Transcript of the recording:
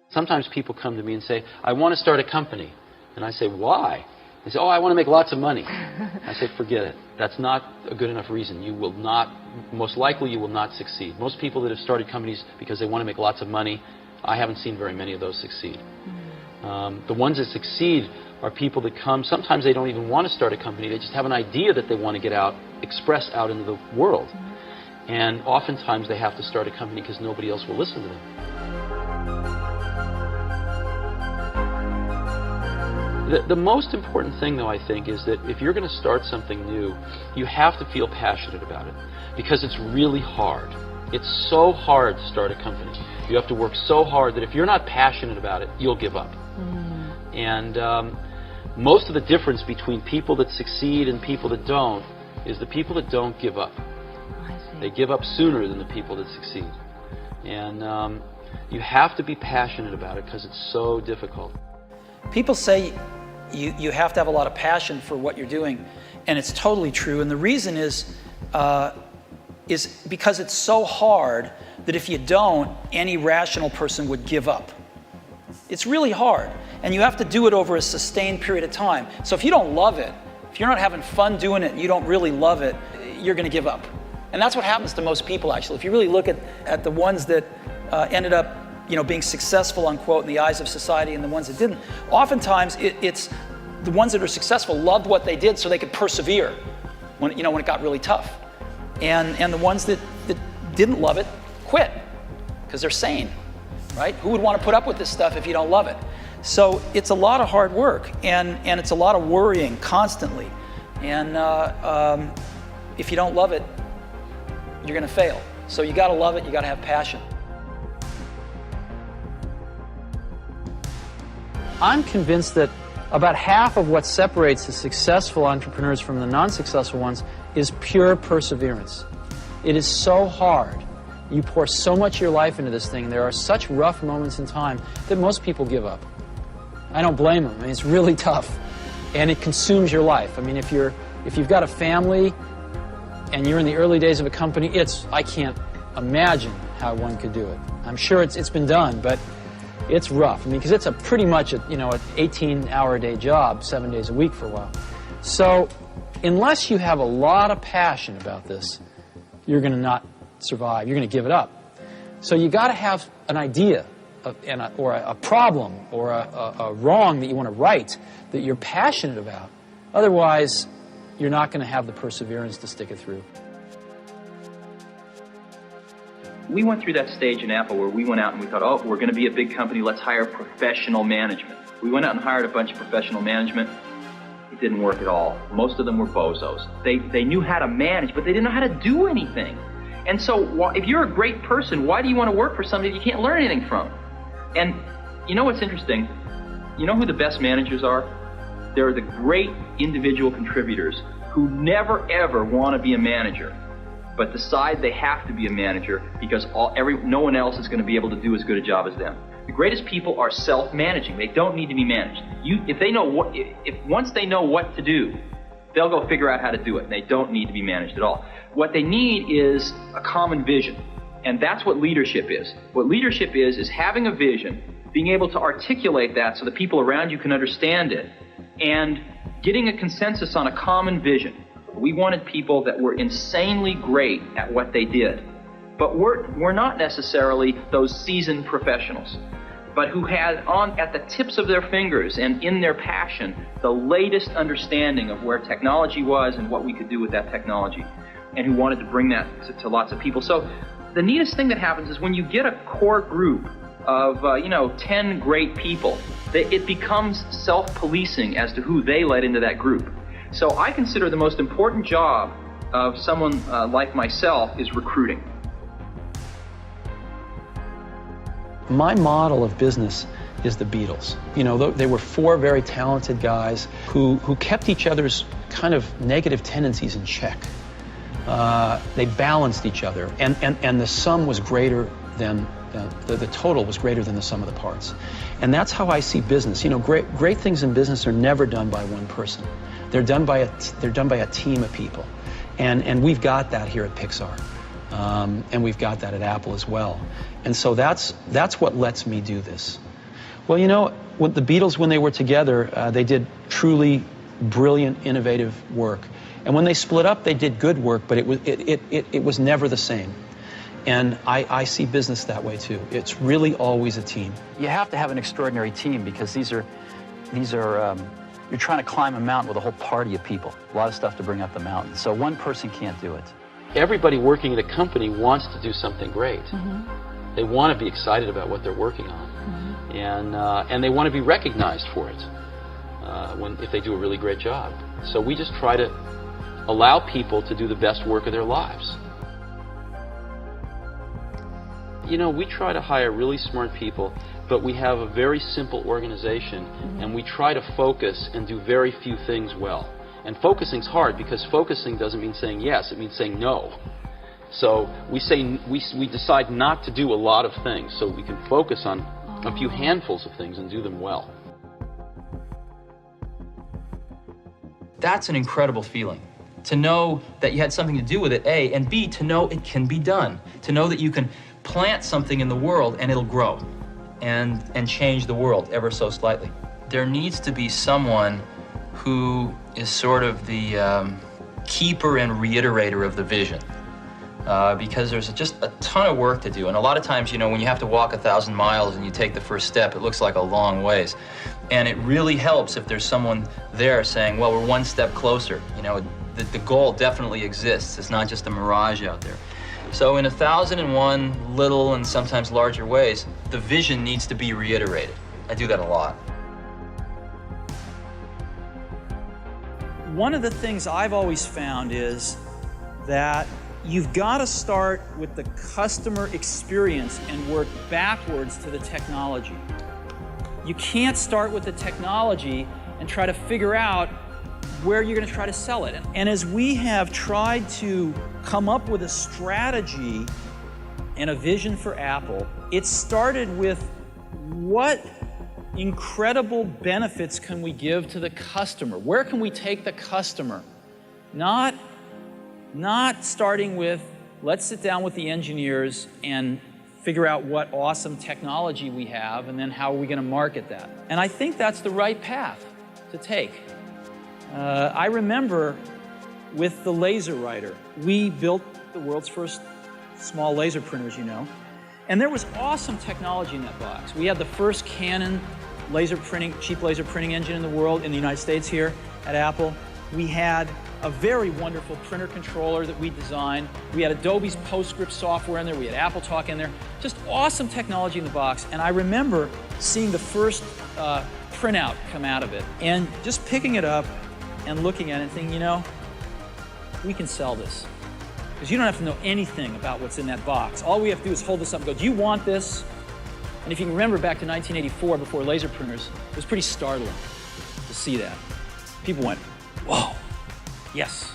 Sometimes people come to me and say, I want to start a company. And I say, why? They say, oh, I want to make lots of money. I say, forget it. That's not a good enough reason. You will not, most likely you will not succeed. Most people that have started companies because they want to make lots of money, I haven't seen very many of those succeed. The ones that succeed are people that come, sometimes they don't even want to start a company, they just have an idea that they want to get out, express out into the world. And oftentimes they have to start a company because nobody else will listen to them. The most important thing, though, I think, is that if you're going to start something new, you have to feel passionate about it, because it's really hard. It's so hard to start a company. You have to work so hard that if you're not passionate about it, you'll give up. And most of the difference between people that succeed and people that don't is the people that don't give up. They give up sooner than the people that succeed. And you have to be passionate about it because it's so difficult. People say you have to have a lot of passion for what you're doing, and it's totally true. And the reason is because it's so hard that if you don't, any rational person would give up. It's really hard, and you have to do it over a sustained period of time. So if you don't love it, if you're not having fun doing it and you don't really love it, you're going to give up. And that's what happens to most people, actually. If you really look at the ones that ended up being successful, unquote, in the eyes of society, and the ones that didn't, oftentimes it's the ones that are successful loved what they did so they could persevere when it got really tough. And the ones that didn't love it quit because they're sane, right? Who would want to put up with this stuff if you don't love it? So it's a lot of hard work, and it's a lot of worrying constantly. And if you don't love it, you're going to fail. So you got to love it, you got to have passion. I'm convinced that about half of what separates the successful entrepreneurs from the non-successful ones is pure perseverance. It is so hard. You pour so much of your life into this thing. There are such rough moments in time that most people give up. I don't blame them. I mean, it's really tough, and it consumes your life. I mean, if you've got a family and you're in the early days of a company, I can't imagine how one could do it. I'm sure it's been done, but it's rough. I mean, because it's pretty much an 18-hour-a-day job, 7 days a week for a while. So unless you have a lot of passion about this, you're going to not survive. You're going to give it up. So you got to have an idea or a problem or a wrong that you want to right that you're passionate about. Otherwise, you're not going to have the perseverance to stick it through. We went through that stage in Apple where we went out and we thought, oh, we're going to be a big company, let's hire professional management. We went out and hired a bunch of professional management. It didn't work at all. Most of them were bozos. They knew how to manage, but they didn't know how to do anything. And so if you're a great person, why do you want to work for somebody you can't learn anything from? And you know what's interesting? You know who the best managers are? They're the great individual contributors who never ever want to be a manager, but decide they have to be a manager because no one else is going to be able to do as good a job as them. The greatest people are self-managing. They don't need to be managed. Once they know what to do, they'll go figure out how to do it, and they don't need to be managed at all. What they need is a common vision, and that's what leadership is. What leadership is having a vision, being able to articulate that so the people around you can understand it, and getting a consensus on a common vision. We wanted people that were insanely great at what they did, but we're not necessarily those seasoned professionals, but who had at the tips of their fingers and in their passion the latest understanding of where technology was and what we could do with that technology, and who wanted to bring that to lots of people. So the neatest thing that happens is when you get a core group of 10 great people, it becomes self-policing as to who they let into that group. So I consider the most important job of someone like myself is recruiting. My model of business is the Beatles. They were four very talented guys who kept each other's kind of negative tendencies in check. They balanced each other, and the sum was greater than the total was greater than the sum of the parts. And that's how I see business. Great things in business are never done by one person. They're done by a team of people, and we've got that here at Pixar, and we've got that at Apple as well. And so that's what lets me do this. Well, you know, with the Beatles, when they were together, they did truly brilliant, innovative work. And when they split up, they did good work, but it was never the same. And I see business that way too. It's really always a team. You have to have an extraordinary team because these are you're trying to climb a mountain with a whole party of people. A lot of stuff to bring up the mountain. So one person can't do it. Everybody working at a company wants to do something great. Mm-hmm. They want to be excited about what they're working on. Mm-hmm. And they want to be recognized for it if they do a really great job. So we just try to allow people to do the best work of their lives. You know, we try to hire really smart people, but we have a very simple organization, and we try to focus and do very few things well. And focusing's hard because focusing doesn't mean saying yes, it means saying no. So we decide not to do a lot of things so we can focus on a few handfuls of things and do them well. That's an incredible feeling. To know that you had something to do with it, A, and B, to know it can be done. To know that you can plant something in the world and it'll grow and change the world ever so slightly. There needs to be someone who is sort of the keeper and reiterator of the vision. Because there's just a ton of work to do. And a lot of times, you know, when you have to walk 1,000 miles and you take the first step, it looks like a long ways. And it really helps if there's someone there saying, well, we're one step closer. You know, the goal definitely exists. It's not just a mirage out there. So in 1,001 little and sometimes larger ways, the vision needs to be reiterated. I do that a lot. One of the things I've always found is that you've got to start with the customer experience and work backwards to the technology. You can't start with the technology and try to figure out where you're going to try to sell it. And as we have tried to come up with a strategy and a vision for Apple, it started with what incredible benefits can we give to the customer? Where can we take the customer? Not starting with, let's sit down with the engineers and figure out what awesome technology we have and then how are we going to market that. And I think that's the right path to take. I remember with the laser writer, we built the world's first small laser printers, you know, and there was awesome technology in that box. We had the first Canon cheap laser printing engine in the world, in the United States here at Apple. We had a very wonderful printer controller that we designed. We had Adobe's PostScript software in there. We had Apple Talk in there. Just awesome technology in the box. And I remember seeing the first printout come out of it and just picking it up and looking at it and thinking, you know, we can sell this. Because you don't have to know anything about what's in that box. All we have to do is hold this up and go, do you want this? And if you can remember back to 1984, before laser printers, it was pretty startling to see that. People went, whoa, yes.